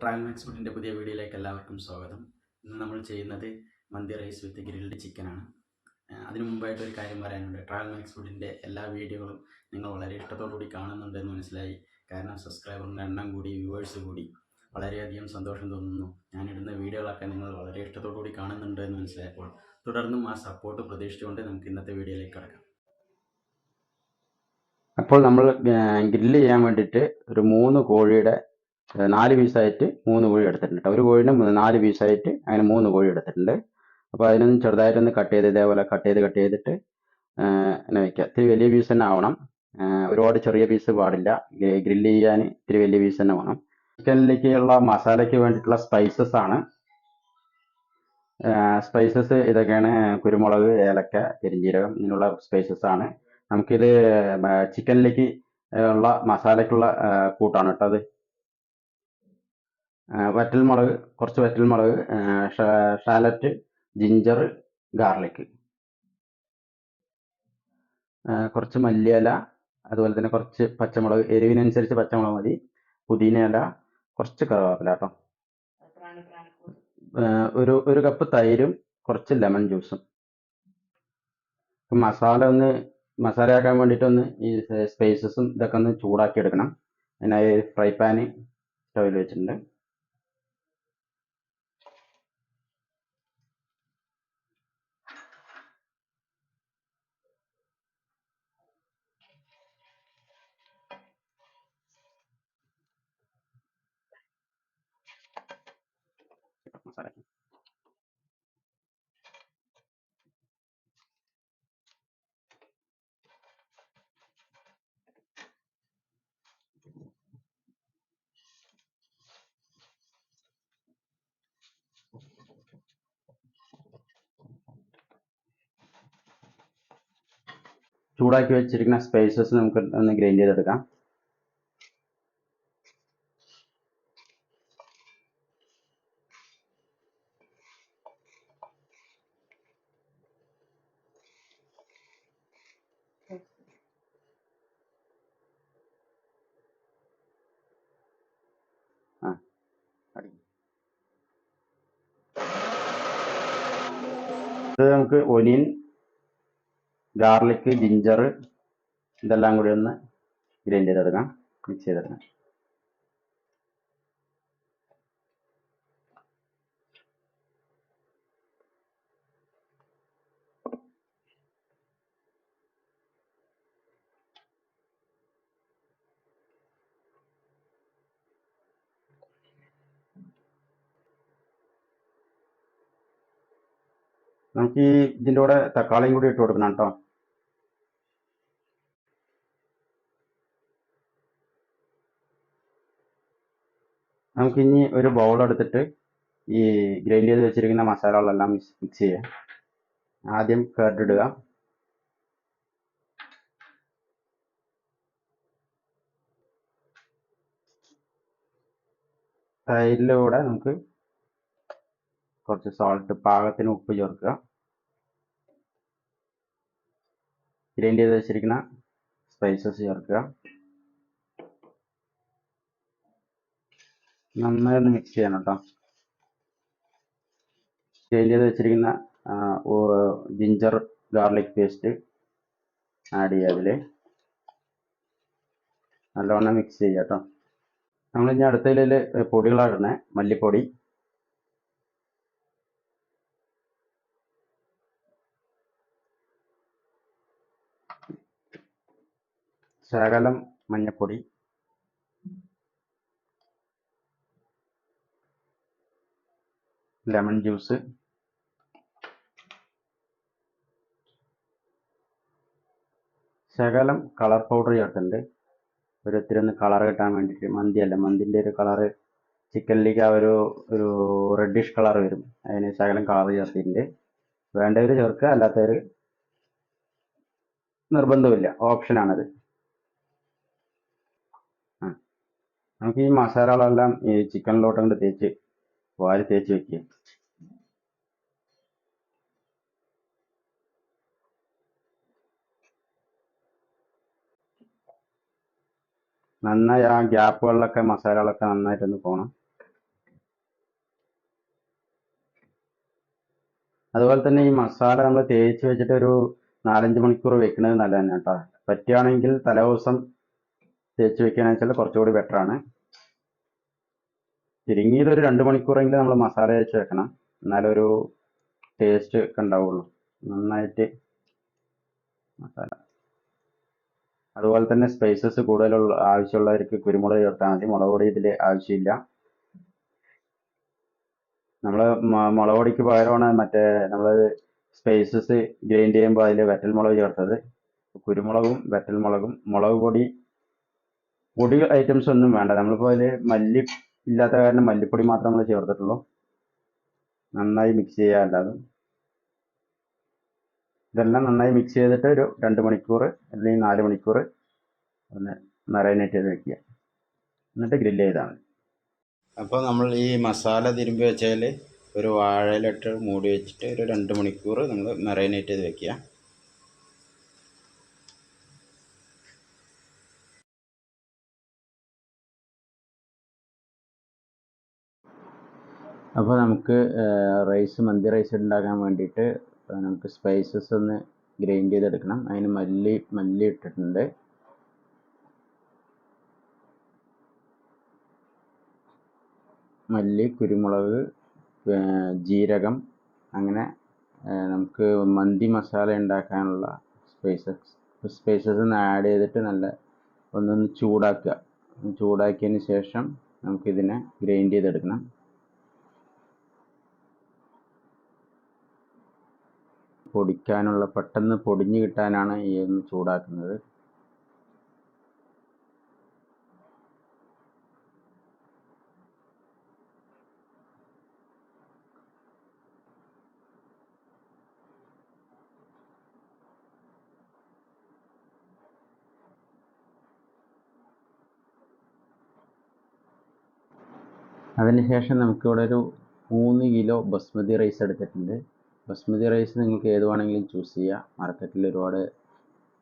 Travel max ഫുഡിൻ്റെ പുതിയ വീഡിയോയിലേക്ക് എല്ലാവർക്കും സ്വാഗതം. ഇന്ന് നമ്മൾ ചെയ്യുന്നത് മന്തി റൈസ് വിത്ത് ഗ്രിൽഡ് ചിക്കനാണ്. അതിനു മുമ്പായിട്ട് ഒരു കാര്യം പറയാനുണ്ട്. ട്രാവൽ മാക്സ് ഫുഡിൻ്റെ എല്ലാ വീഡിയോകളും നിങ്ങൾ വളരെ ഇഷ്ടത്തോടുകൂടി കാണുന്നുണ്ടെന്ന് മനസ്സിലായി. കാരണം സബ്സ്ക്രൈബറിൻ്റെ എണ്ണം കൂടി, വ്യൂവേഴ്സ് കൂടി, വളരെയധികം സന്തോഷം തോന്നുന്നു. ഞാനിടുന്ന വീഡിയോകളൊക്കെ നിങ്ങൾ വളരെ ഇഷ്ടത്തോടുകൂടി കാണുന്നുണ്ട് എന്ന് മനസ്സിലായപ്പോൾ തുടർന്നും ആ സപ്പോർട്ട് പ്രതീക്ഷിച്ചുകൊണ്ട് നമുക്ക് ഇന്നത്തെ വീഡിയോയിലേക്ക് കടക്കാം. അപ്പോൾ നമ്മൾ ഗ്രില്ല് ചെയ്യാൻ വേണ്ടിയിട്ട് ഒരു 3 കോഴിയുടെ 4 പീസായിട്ട് 3 കോഴി എടുത്തിട്ടുണ്ട്. ഒരു കോഴിന് 4 പീസായിട്ട് അങ്ങനെ 3 കോഴി എടുത്തിട്ടുണ്ട്. അപ്പോൾ അതിനൊന്ന് ചെറുതായിട്ടൊന്ന് കട്ട് ചെയ്ത് ഇതേപോലെ കട്ട് ചെയ്തിട്ട് അങ്ങനെ വയ്ക്കുക. ഇത്തിരി വലിയ പീസ് തന്നെ ആവണം. ഒരുപാട് ചെറിയ പീസ് പാടില്ല. ഗ്രില്ല് ചെയ്യാൻ ഇത്തിരി വലിയ പീസ് തന്നെ വേണം. ചിക്കനിലേക്കുള്ള മസാലയ്ക്ക് വേണ്ടിയിട്ടുള്ള സ്പൈസസ് ആണ്. സ്പൈസസ് ഇതൊക്കെയാണ്: കുരുമുളക്, ഏലക്ക, പെരിഞ്ജീരകം, ഇങ്ങനെയുള്ള സ്പൈസസ് ആണ്. നമുക്കിത് ചിക്കനിലേക്ക് ഉള്ള മസാലയ്ക്കുള്ള കൂട്ടാണ് കേട്ടോ. അത് വറ്റൽമുളക്, കുറച്ച് വറ്റൽമുളക്, ഷാലറ്റ്, ജിഞ്ചർ, ഗാർലിക്, കുറച്ച് മല്ലിയില, അതുപോലെ തന്നെ കുറച്ച് പച്ചമുളക്, എരിവിനനുസരിച്ച് പച്ചമുളക് മതി, പുതിനയില, കുറച്ച് കറിവേപ്പില കേട്ടോ. ഒരു കപ്പ് തൈരും കുറച്ച് ലെമൺ ജ്യൂസും. മസാലയാക്കാൻ വേണ്ടിയിട്ടൊന്ന് ഈ സ്പൈസസും ഇതൊക്കെ ഒന്ന് ചൂടാക്കി എടുക്കണം. അതിനായി ഫ്രൈ പാന് സ്റ്റൗവിൽ വെച്ചിട്ടുണ്ട്. മസാല ചൂടാക്കി വെച്ചിരിക്കുന്ന സ്പൈസസ് നമുക്ക് ഒന്ന് ഗ്രൈൻഡ് ചെയ്തെടുക്കാം. ഇത് നമുക്ക് ഒനിയൻ, ഗാർലിക്, ജിഞ്ചർ ഇതെല്ലാം കൂടി ഒന്ന് ഗ്രൈൻഡ് ചെയ്തെടുക്കാം, മിക്സ് ചെയ്തെടുക്കാം. നമുക്ക് ഇതിൻ്റെ കൂടെ തക്കാളിയും കൂടി ഇട്ട് കൊടുക്കണം കേട്ടോ. നമുക്കിനി ഒരു ബൗൾ എടുത്തിട്ട് ഈ ഗ്രൈൻഡ് ചെയ്ത് വെച്ചിരിക്കുന്ന മസാലകളെല്ലാം മിക്സ് ചെയ്യാം. ആദ്യം കർഡ് ഇടുക. തൈരിലൂടെ നമുക്ക് കുറച്ച് സോൾട്ട്, പാകത്തിന് ഉപ്പ് ചേർക്കുക. ഗ്രൈൻഡ് ചെയ്ത് വെച്ചിരിക്കുന്ന സ്പൈസസ് ചേർക്കുക. നന്നായി ഒന്ന് മിക്സ് ചെയ്യണം കേട്ടോ. ഗ്രൈൻഡ് ചെയ്ത് വെച്ചിരിക്കുന്ന ജിഞ്ചർ ഗാർലിക് പേസ്റ്റ് ആഡ് ചെയ്യുക. അതിൽ നല്ലവണ്ണം മിക്സ് ചെയ്യുക കേട്ടോ. നമ്മളിനി അടുത്തതിൽ പൊടികളാണ് ഇടുന്നത്. മല്ലിപ്പൊടി, ശകലം മഞ്ഞൾപ്പൊടി, ലെമൺ ജ്യൂസ്, ശകലം കളർ പൗഡർ ചേർത്തിട്ടുണ്ട്. ഇത്തിരി ഒന്ന് കളർ കിട്ടാൻ വേണ്ടിയിട്ട്. മന്തിൻ്റെ ഒരു കളറ് ചിക്കനിലേക്ക് ആ ഒരു റെഡിഷ് കളർ വരും. അതിന് ശകലം കളർ ചേർത്തിട്ടുണ്ട്. വേണ്ടവർ ചേർക്കുക, അല്ലാത്തവർ നിർബന്ധമില്ല, ഓപ്ഷനാണത്. നമുക്ക് ഈ മസാലകളെല്ലാം ഈ ചിക്കനിലോട്ട് കൊണ്ട് വാരി തേച്ച് വെക്കുക. നന്നായി ആ ഗ്യാപ്പുകളിലൊക്കെ മസാലകളൊക്കെ നന്നായിട്ടൊന്ന് പോകണം. അതുപോലെ തന്നെ ഈ മസാല നമ്മൾ തേച്ച് വെച്ചിട്ട് ഒരു 4-5 മണിക്കൂർ വെക്കുന്നത് നല്ലത് കേട്ടോ. പറ്റുകയാണെങ്കിൽ തലേദിവസം തേച്ച് വെക്കുകയാണെന്ന് വെച്ചാൽ കുറച്ചുകൂടി ബെറ്ററാണ്. ചുരുങ്ങിയത് ഒരു 2 മണിക്കൂറെങ്കിലും നമ്മൾ മസാല തേച്ച് വെക്കണം, എന്നാലൊരു ടേസ്റ്റ് ഒക്കെ ഉണ്ടാവുള്ളൂ നന്നായിട്ട് മസാല. അതുപോലെ തന്നെ സ്പൈസസ് കൂടുതലുള്ള ആവശ്യമുള്ളവർക്ക് കുരുമുളക് ചേർത്താൽ മതി. മുളക് പൊടി ഇതിൽ ആവശ്യമില്ല. നമ്മൾ മുളക് പൊടിക്ക് പകരമാണ് മറ്റേ നമ്മൾ സ്പൈസസ് ഗ്രൈൻഡ് ചെയ്യുമ്പോൾ അതിൽ വറ്റൽമുളക് ചേർത്തത്. കുരുമുളകും വറ്റൽമുളകും മുളക് പൊടി ഐറ്റംസ് ഒന്നും വേണ്ട. നമ്മളിപ്പോൾ അതിൽ മല്ലി ഇല്ലാത്ത കാരണം മല്ലിപ്പൊടി മാത്രം നമ്മൾ ചേർത്തിട്ടുള്ളൂ. നന്നായി മിക്സ് ചെയ്യുക. അല്ലാതെ ഇതെല്ലാം നന്നായി മിക്സ് ചെയ്തിട്ട് ഒരു 2 മണിക്കൂർ അല്ലെങ്കിൽ 4 മണിക്കൂർ ഒന്ന് മറൈനേറ്റ് ചെയ്ത് വെക്കുക. എന്നിട്ട് ഗ്രില്ല് ചെയ്താൽ മതി. അപ്പോൾ നമ്മൾ ഈ മസാല തിരുമ്പി വെച്ചാൽ ഒരു വാഴയിലിട്ട് മൂടി വെച്ചിട്ട് ഒരു 2 മണിക്കൂർ നമ്മൾ മറൈനേറ്റ് ചെയ്ത് വെക്കുക. അപ്പോൾ നമുക്ക് മന്തി റൈസ് ഉണ്ടാക്കാൻ വേണ്ടിയിട്ട് നമുക്ക് സ്പൈസസ് ഒന്ന് ഗ്രൈൻഡ് ചെയ്തെടുക്കണം. അതിന് മല്ലി ഇട്ടിട്ടുണ്ട്. മല്ലി, കുരുമുളക്, ജീരകം, അങ്ങനെ നമുക്ക് മന്തി മസാല ഉണ്ടാക്കാനുള്ള സ്പൈസസ് ആഡ് ചെയ്തിട്ട് ഒന്നൊന്ന് ചൂടാക്കുക. ചൂടാക്കിയതിന് ശേഷം നമുക്കിതിനെ ഗ്രൈൻഡ് ചെയ്തെടുക്കണം. പെട്ടെന്ന് പൊടിഞ്ഞ് കിട്ടാനാണ് ഈ ഒന്ന് ചൂടാക്കുന്നത്. അതിനുശേഷം നമുക്കിവിടെ ഒരു 3 കിലോ ബസ്മതി റൈസ് എടുത്തിട്ടുണ്ട്. ബസ്മതി റൈസ് നിങ്ങൾക്ക് ഏത് വേണമെങ്കിലും ചൂസ് ചെയ്യാം. മാർക്കറ്റിൽ ഒരുപാട്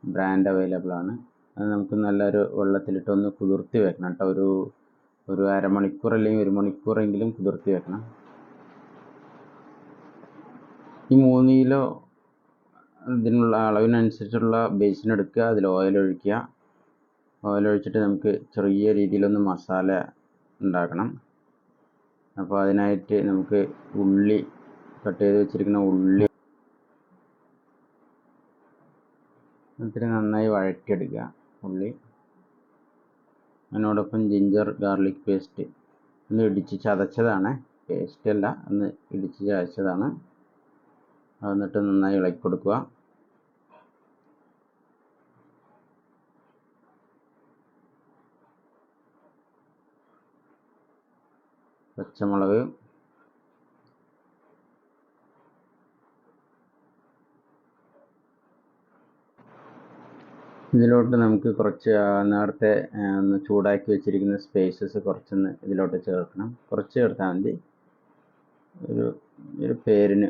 ബ്രാൻഡ് അവൈലബിൾ ആണ്. അത് നമുക്ക് നല്ലൊരു വെള്ളത്തിലിട്ട് ഒന്ന് കുതിർത്തി വെക്കണം കേട്ടോ. ഒരു അരമണിക്കൂർ അല്ലെങ്കിൽ 1 മണിക്കൂറെങ്കിലും കുതിർത്തി വെക്കണം. ഈ 3 കിലോ ഇതിനുള്ള അളവിനനുസരിച്ചുള്ള ബേസിൻ എടുക്കുക. അതിൽ ഓയിൽ ഒഴിക്കുക. ഓയിൽ ഒഴിച്ചിട്ട് നമുക്ക് ചെറിയ രീതിയിലൊന്ന് മസാല ഉണ്ടാക്കണം. അപ്പോൾ അതിനായിട്ട് നമുക്ക് ഉള്ളി കട്ട് ചെയ്ത് വെച്ചിരിക്കുന്ന ഉള്ളി ഇത്തിരി നന്നായി വഴറ്റിയെടുക്കുക. ഉള്ളി അതിനോടൊപ്പം ജിഞ്ചർ ഗാർലിക് പേസ്റ്റ് ഒന്ന് ഇടിച്ച് ചതച്ചതാണ്, പേസ്റ്റ് അല്ല, ഒന്ന് ഇടിച്ച് ചതച്ചതാണ്. എന്നിട്ട് നന്നായി ഇളക്കി കൊടുക്കുക. പച്ചമുളക്, ഇതിലോട്ട് നമുക്ക് കുറച്ച് നേരത്തെ ഒന്ന് ചൂടാക്കി വെച്ചിരിക്കുന്ന സ്പൈസസ് കുറച്ചൊന്ന് ഇതിലോട്ട് ചേർക്കണം. കുറച്ച് ചേർത്താൽ മതി, ഒരു പേരിന്.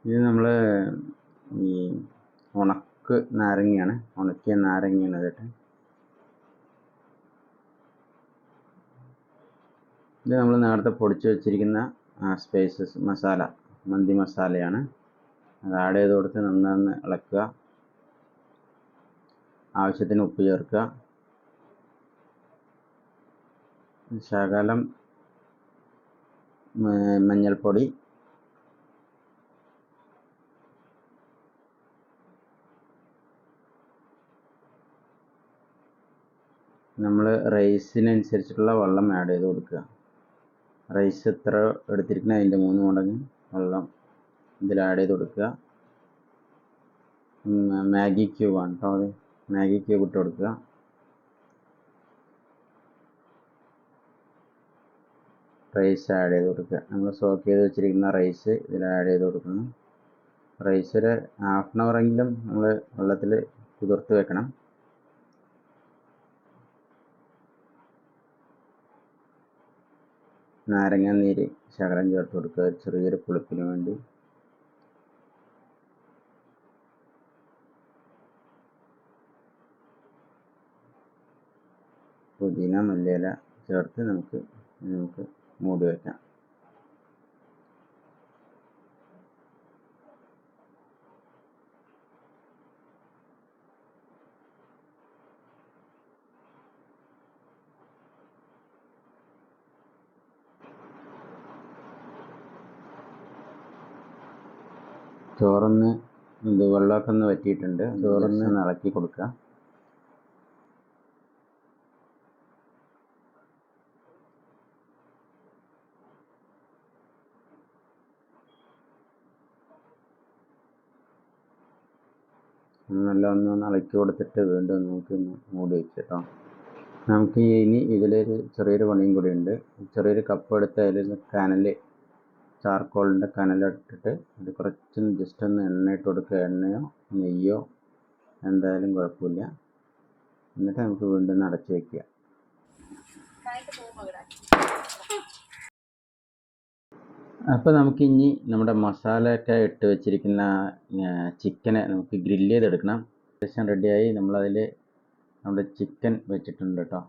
ഇത് നമ്മൾ ഈ ഉണക്കിയ നാരങ്ങയാണ് കേട്ടോ. ഇത് നമ്മൾ നേരത്തെ പൊടിച്ച് വെച്ചിരിക്കുന്ന സ്പൈസസ് മന്തി മസാലയാണ്. അത് ആഡ് ചെയ്ത് കൊടുത്ത് നന്നായി ഇളക്കുക. ആവശ്യത്തിന് ഉപ്പ് ചേർക്കുക. ശകലം മഞ്ഞൾപ്പൊടി, നമ്മൾ റൈസിനനുസരിച്ചിട്ടുള്ള വെള്ളം ആഡ് ചെയ്ത് കൊടുക്കുക. റൈസ് എത്ര എടുത്തിരിക്കുന്നത് അതിൻ്റെ 3 മടങ്ങ് വെള്ളം ഇതിൽ ആഡ് ചെയ്ത് കൊടുക്കുക. മാഗി ക്യൂബാണ് കേട്ടോ, അത് മാഗി ക്യൂബ് ഇട്ട് കൊടുക്കുക. റൈസ് ആഡ് ചെയ്ത് കൊടുക്കുക. നമ്മൾ സോക്ക് ചെയ്ത് വെച്ചിരിക്കുന്ന റൈസ് ഇതിൽ ആഡ് ചെയ്ത് കൊടുക്കുന്നു. റൈസ് ഒരു 1/2 അവറെങ്കിലും നമ്മൾ വെള്ളത്തിൽ കുതിർത്ത് വെക്കണം. നാരങ്ങാനീര് ശകലം ചേർത്ത് കൊടുക്കുക, ചെറിയൊരു പുളിപ്പിന് വേണ്ടി. പുതിന മല്ലിയില ചേർത്ത് നമുക്ക് മൂടി വയ്ക്കാം. ചോറൊന്ന് വെള്ളമൊക്കെ ഒന്ന് വറ്റിയിട്ടുണ്ട്. ചോറൊന്ന് ഇളക്കി കൊടുക്കുക. നല്ല ഒന്ന് ഇളക്കി കൊടുത്തിട്ട് വീണ്ടും നമുക്ക് മൂടി വെച്ചിട്ടോ. നമുക്ക് ഇനി ഇതിലൊരു ചെറിയൊരു പണിയും കൂടി ഉണ്ട്. ചെറിയൊരു കപ്പ് എടുത്ത് അതിൽ കനൽ, ചാർക്കോളിൻ്റെ കനലിട്ടിട്ട് ഇത് കുറച്ചൊന്ന് ജസ്റ്റ് ഒന്ന് എണ്ണ ഇട്ട് കൊടുക്കുക. എണ്ണയോ നെയ്യോ എന്തായാലും കുഴപ്പമില്ല. എന്നിട്ട് നമുക്ക് വീണ്ടും അടച്ച് വയ്ക്കുക. അപ്പോൾ നമുക്ക് ഇനി നമ്മുടെ മസാലയൊക്കെ ഇട്ട് വെച്ചിരിക്കുന്ന ചിക്കനെ നമുക്ക് ഗ്രില്ല് ചെയ്തെടുക്കണം. ഏകദേശം റെഡിയായി. നമ്മളതിൽ നമ്മുടെ ചിക്കൻ വെച്ചിട്ടുണ്ട് കേട്ടോ.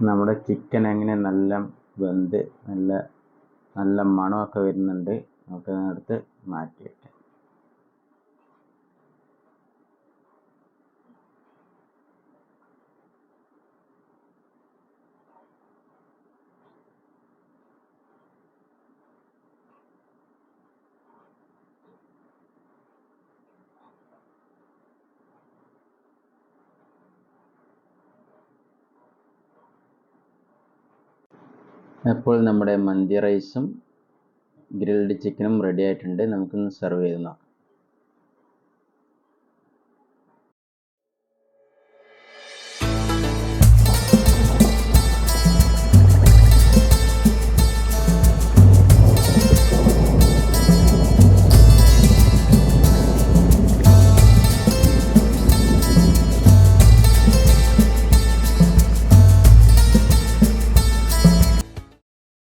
നമ്മുടെ ചിക്കൻ അങ്ങനെ നല്ല വെന്ത് നല്ല മണമൊക്കെ വരുന്നുണ്ട്. നമുക്ക് അതിനടുത്ത് മാറ്റി വയ്ക്കാം. അപ്പോൾ നമ്മുടെ മന്തി റൈസും ഗ്രിൽഡ് ചിക്കനും റെഡി ആയിട്ടുണ്ട്. നമുക്കൊന്ന് സെർവ് ചെയ്ത് നോക്കാം.